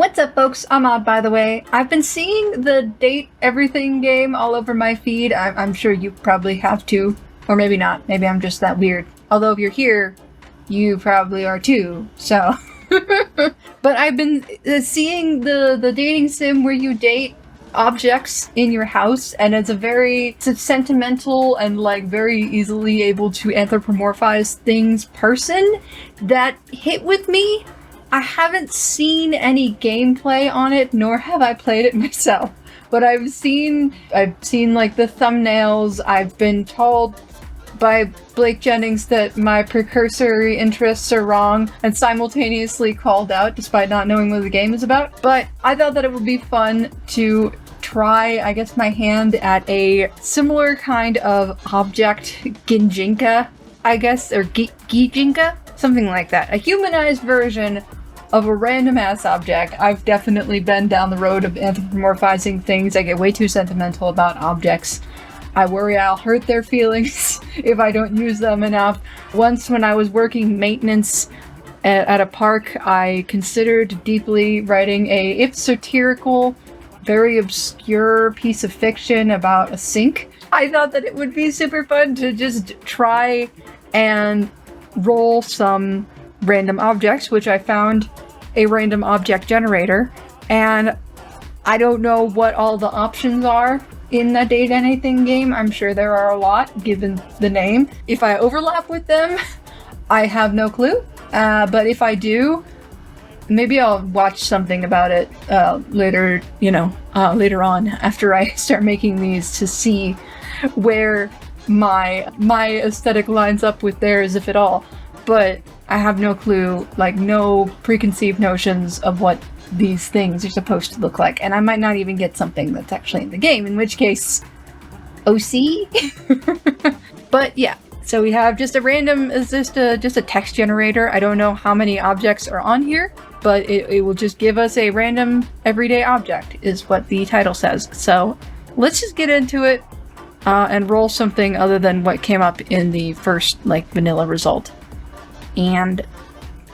What's up, folks? I'm Odd, by the way. I've been seeing the Date Everything game all over my feed. I'm sure you probably have too. Or maybe not. Maybe I'm just that weird. Although if you're here, you probably are too. So. But I've been seeing the dating sim where you date objects in your house, and it's a sentimental and like very easily able to anthropomorphize things person that hit with me. I haven't seen any gameplay on it, nor have I played it myself. But I've seen like the thumbnails. I've been told by Blake Jennings that my precursory interests are wrong, and simultaneously called out despite not knowing what the game is about. But I thought that it would be fun to try, I guess, my hand at a similar kind of object, Ginjinka, I guess, or Gijinka? Something like that. A humanized version of a random ass object. I've definitely been down the road of anthropomorphizing things. I get way too sentimental about objects. I worry I'll hurt their feelings if I don't use them enough. Once when I was working maintenance at a park, I considered deeply writing a, if satirical, very obscure piece of fiction about a sink. I thought that it would be super fun to just try and roll some random objects, which I found a random object generator, and I don't know what all the options are in the Date Anything game. I'm sure there are a lot, given the name. If I overlap with them, I have no clue, but if I do, maybe I'll watch something about it later, later on after I start making these to see where my aesthetic lines up with theirs, if at all. But I have no clue, like no preconceived notions of what these things are supposed to look like. And I might not even get something that's actually in the game, in which case, OC? But yeah, so we have just a random, it's just a text generator. I don't know how many objects are on here, but it will just give us a random everyday object, is what the title says. So let's just get into it and roll something other than what came up in the first, like, vanilla result. And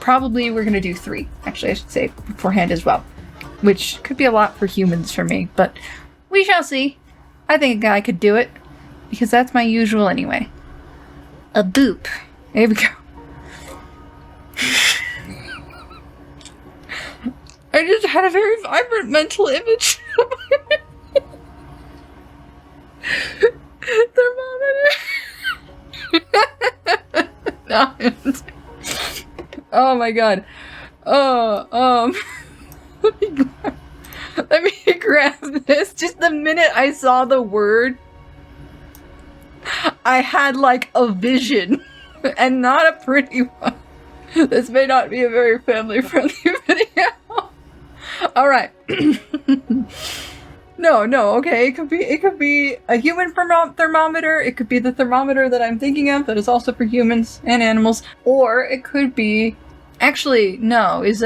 probably we're gonna do 3, actually I should say beforehand as well, which could be a lot for humans for me, but we shall see. I think I could do it, because that's my usual anyway. A boop. There we go. I just had a very vibrant mental image. Thermometer. No. Oh my god. Oh, let me grab this. Just the minute I saw the word, I had like a vision, and not a pretty one. This may not be a very family-friendly video. Alright. No, okay, it could be a human thermometer, it could be the thermometer that I'm thinking of that is also for humans and animals, or it could be, actually, no, it's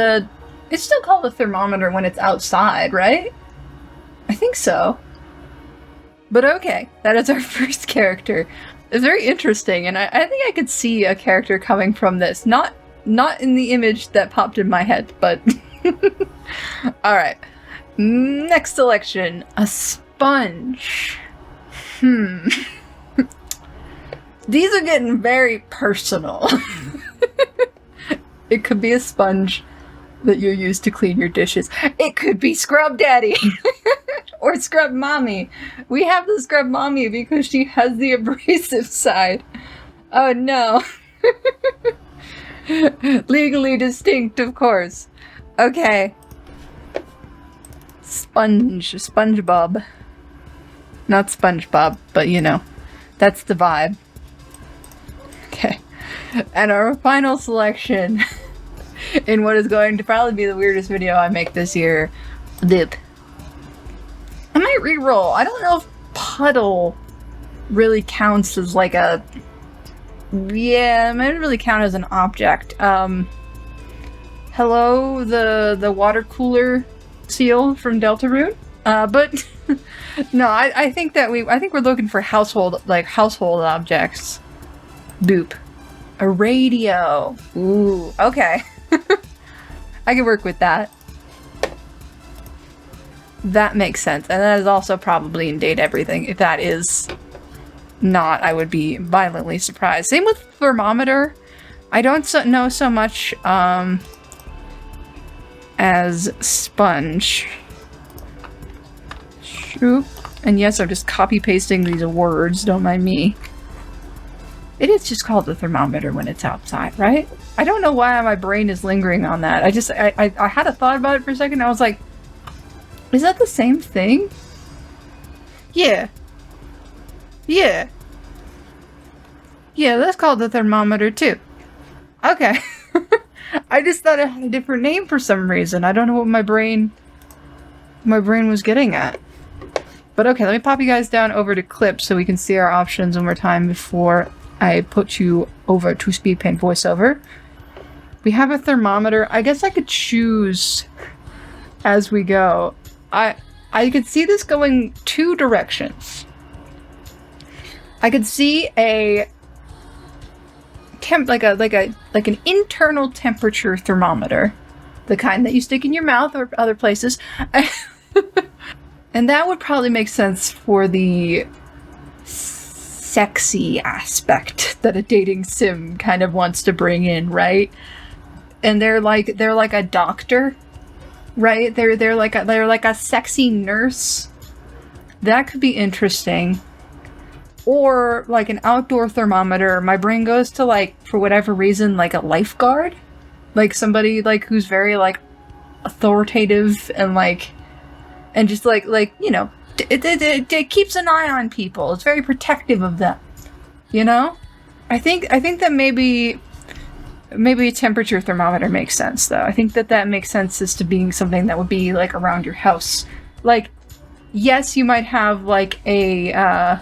still called a thermometer when it's outside, right? I think so. But okay, that is our first character. It's very interesting, and I think I could see a character coming from this. Not in the image that popped in my head, but... Alright. Next selection. A sponge. These are getting very personal. It could be a sponge that you use to clean your dishes. It could be Scrub Daddy. Or Scrub Mommy. We have the Scrub Mommy because she has the abrasive side. Oh no. Legally distinct, of course. Okay. SpongeBob. Not SpongeBob, but you know, that's the vibe. Okay. And our final selection, in what is going to probably be the weirdest video I make this year, Dip. I might re-roll. I don't know if puddle really counts as like a... Yeah, it might really count as an object. Hello, the water cooler seal from Deltarune. But no, I think we're looking for household objects. Boop. A radio. Ooh, okay. I can work with that. That makes sense. And that is also probably in Date Everything. If that is not, I would be violently surprised. Same with thermometer. I don't know so much as sponge. Shoop. And yes, I'm just copy pasting these words, don't mind me. It is just called the thermometer when it's outside, right? I don't know why my brain is lingering on that. I had a thought about it for a second. I was like, is that the same thing? Yeah. Yeah. Yeah, that's called the thermometer too. Okay. I just thought it had a different name for some reason. I don't know what my brain was getting at. But okay, let me pop you guys down over to clips so we can see our options one more time before I put you over to speed paint voiceover. We have a thermometer. I guess I could choose as we go. I could see this going two directions. I could see a like an internal temperature thermometer, the kind that you stick in your mouth or other places. And that would probably make sense for the sexy aspect that a dating sim kind of wants to bring in, right? And they're like a doctor, right? They're like a sexy nurse. That could be interesting. Or like an outdoor thermometer. My brain goes to, like, for whatever reason, like a lifeguard, like somebody like who's very like authoritative and just like you know, it keeps an eye on people. It's very protective of them, you know. I think that maybe a temperature thermometer makes sense, though. I think that makes sense as to being something that would be like around your house. Like, yes, you might have like a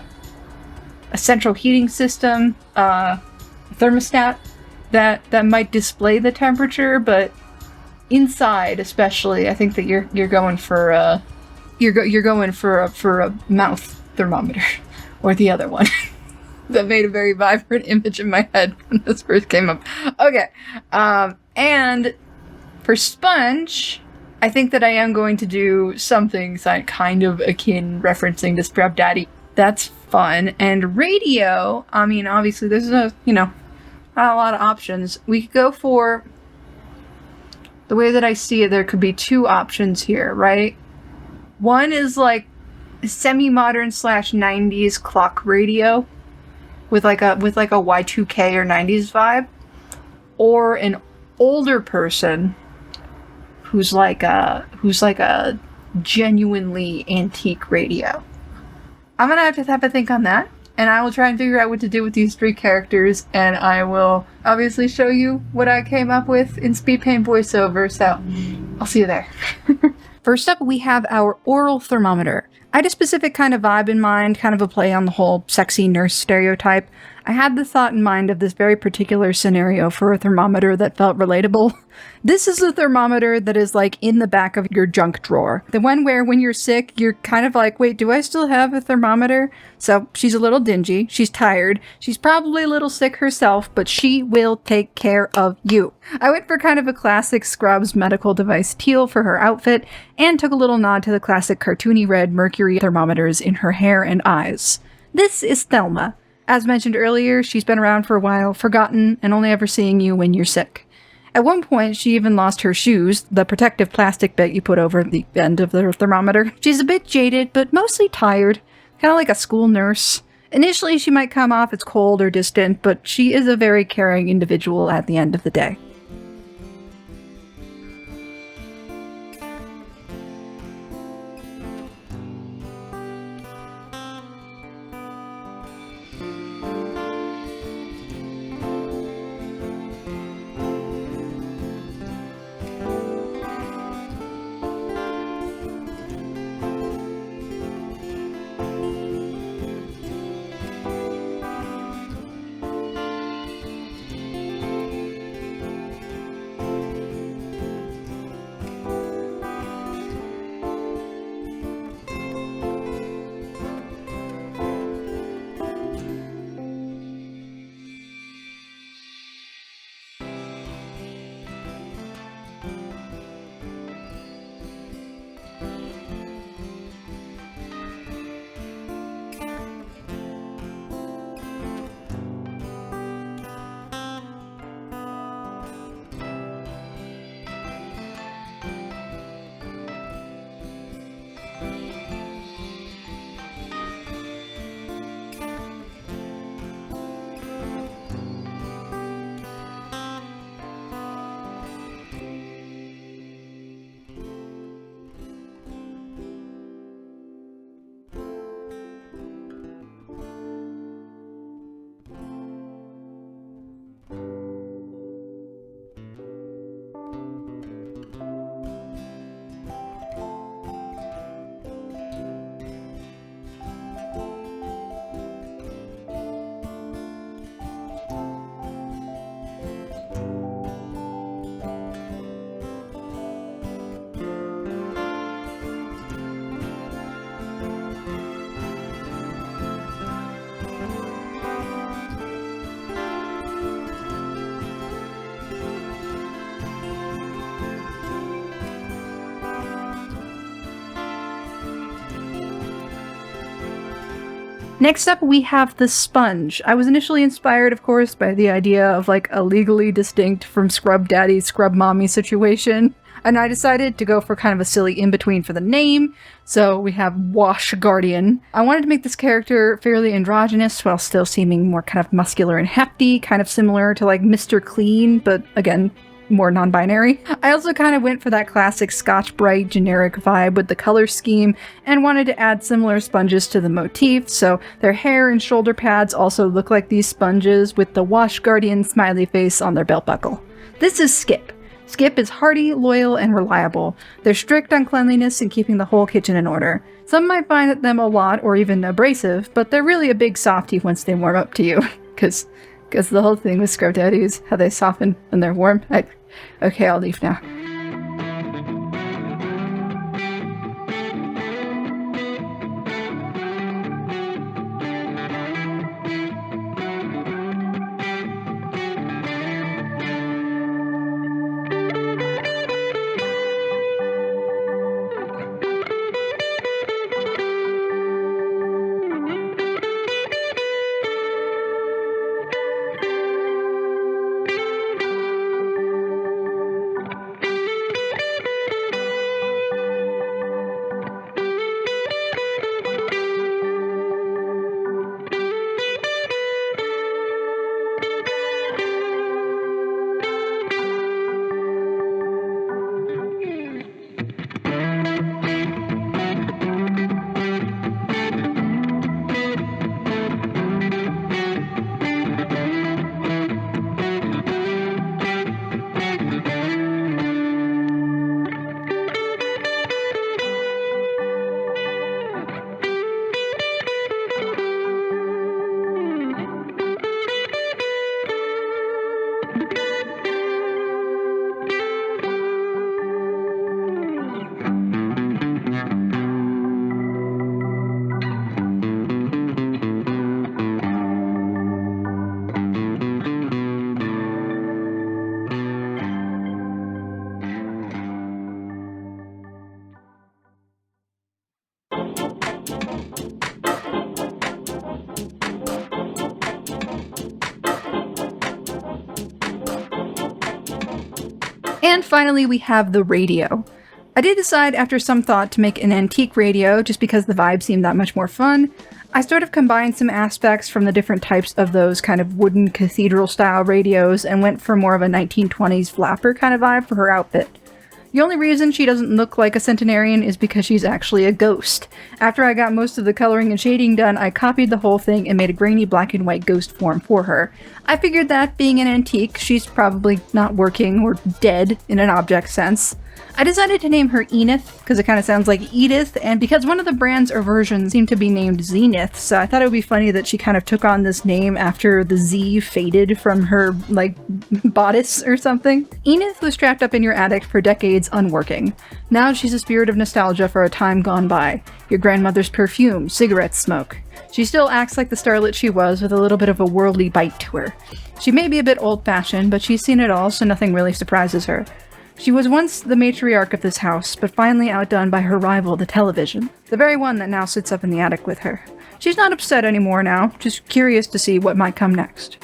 central heating system, thermostat that might display the temperature, but inside, especially, I think that you're going for a mouth thermometer, or the other one. That made a very vibrant image in my head when this first came up. Okay, and for sponge, I think that I am going to do something kind of akin, referencing to Scrub Daddy. That's fun. And radio, I mean, obviously there's not a lot of options. We could go for, the way that I see it, there could be two options here, right? One is like semi-modern / 90s clock radio with like a Y2K or 90s vibe, or an older person who's like a genuinely antique radio. I'm gonna have to think on that, and I will try and figure out what to do with these three characters, and I will obviously show you what I came up with in speed paint voiceover, so I'll see you there. First up, we have our oral thermometer. I had a specific kind of vibe in mind, kind of a play on the whole sexy nurse stereotype. I had the thought in mind of this very particular scenario for a thermometer that felt relatable. This is a thermometer that is like in the back of your junk drawer. The one where when you're sick, you're kind of like, wait, do I still have a thermometer? So she's a little dingy, she's tired, she's probably a little sick herself, but she will take care of you. I went for kind of a classic Scrubs medical device teal for her outfit, and took a little nod to the classic cartoony red mercury thermometers in her hair and eyes. This is Thelma. As mentioned earlier, she's been around for a while, forgotten, and only ever seeing you when you're sick. At one point, she even lost her shoes, the protective plastic bit you put over the end of the thermometer. She's a bit jaded, but mostly tired, kind of like a school nurse. Initially, she might come off as cold or distant, but she is a very caring individual at the end of the day. Next up, we have the sponge. I was initially inspired, of course, by the idea of like a legally distinct from Scrub Daddy, Scrub Mommy situation. And I decided to go for kind of a silly in-between for the name, so we have Wash Guardian. I wanted to make this character fairly androgynous while still seeming more kind of muscular and hefty, kind of similar to like Mr. Clean, but again, more non-binary. I also kind of went for that classic Scotch Brite generic vibe with the color scheme and wanted to add similar sponges to the motif, so their hair and shoulder pads also look like these sponges with the Wash Guardian smiley face on their belt buckle. This is Skip. Skip is hardy, loyal, and reliable. They're strict on cleanliness and keeping the whole kitchen in order. Some might find them a lot or even abrasive, but they're really a big softie once they warm up to you. Because the whole thing with Scrub Daddies, how they soften when they're warm. Okay, I'll leave now. And finally, we have the radio. I did decide after some thought to make an antique radio just because the vibe seemed that much more fun. I sort of combined some aspects from the different types of those kind of wooden cathedral style radios and went for more of a 1920s flapper kind of vibe for her outfit. The only reason she doesn't look like a centenarian is because she's actually a ghost. After I got most of the coloring and shading done, I copied the whole thing and made a grainy black and white ghost form for her. I figured that, being an antique, she's probably not working or dead in an object sense. I decided to name her Enith, because it kind of sounds like Edith, and because one of the brands or versions seemed to be named Zenith, so I thought it would be funny that she kind of took on this name after the Z faded from her, like, bodice or something. Enith was trapped up in your attic for decades unworking. Now she's a spirit of nostalgia for a time gone by. Your grandmother's perfume, cigarette smoke. She still acts like the starlet she was, with a little bit of a worldly bite to her. She may be a bit old-fashioned, but she's seen it all, so nothing really surprises her. She was once the matriarch of this house, but finally outdone by her rival, the television, the very one that now sits up in the attic with her. She's not upset anymore now, just curious to see what might come next.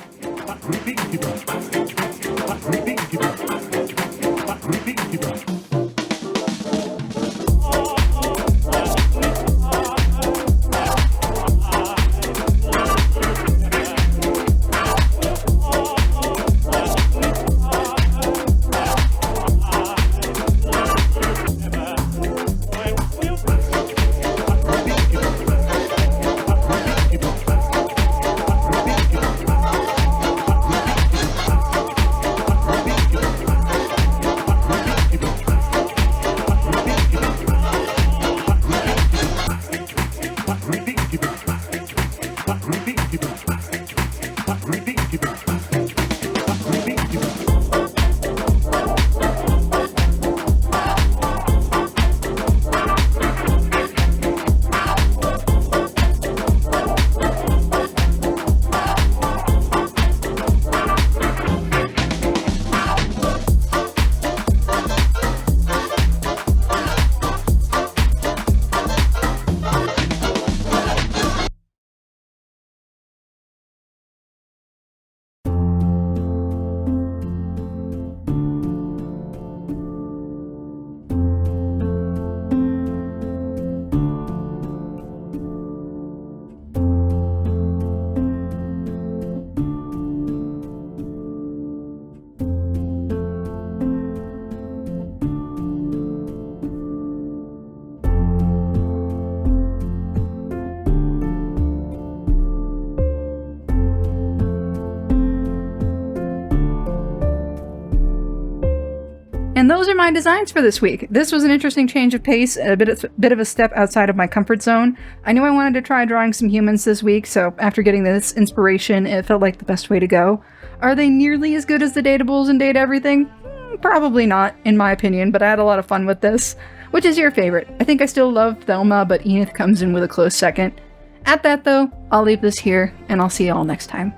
And those are my designs for this week. This was an interesting change of pace, a bit of a step outside of my comfort zone. I knew I wanted to try drawing some humans this week, so after getting this inspiration, it felt like the best way to go. Are they nearly as good as the Datables and Data Everything? Probably not, in my opinion, but I had a lot of fun with this. Which is your favorite? I think I still love Thelma, but Enith comes in with a close second. At that though, I'll leave this here, and I'll see you all next time.